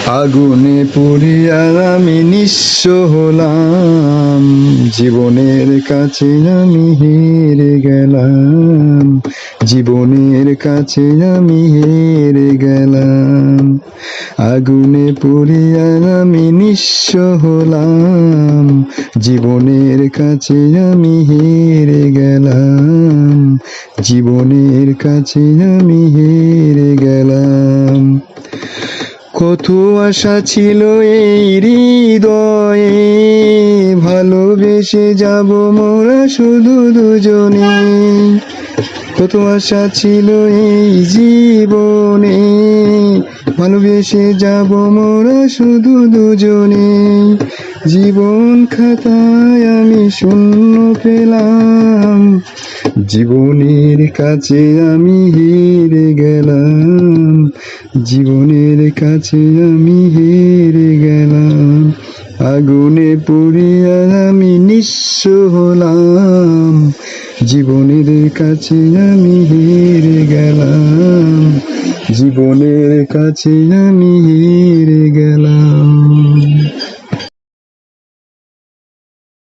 আগুনে পুড়িয়া আমি নিঃস্ব হলাম, জীবনের কাছে আমি হেরে গেলাম, জীবনের কাছে আমি হেরে গেলাম। আগুনে পুড়িয়া আমি নিঃস্ব হলাম, জীবনের কাছে আমি হেরে গেলাম, জীবনের কাছে আমি হেরে গেলাম। কত আশা ছিল এই হৃদয়ে, ভালোবেসে যাব মোরা শুধু দুজনে। কত আশা ছিল এই জীবনে, ভালোবেসে যাব মোরা শুধু দুজনে। জীবন খাতায় আমি শূন্য পেলাম, জীবনের কাছে আমি হেরে গেলাম, জীবনের কাছে আমি হেরে গেলাম। আগুনে পুড়িয়া আমি নিঃস্ব হলাম, জীবনের কাছে আমি হেরে গেলাম, জীবনের কাছে আমি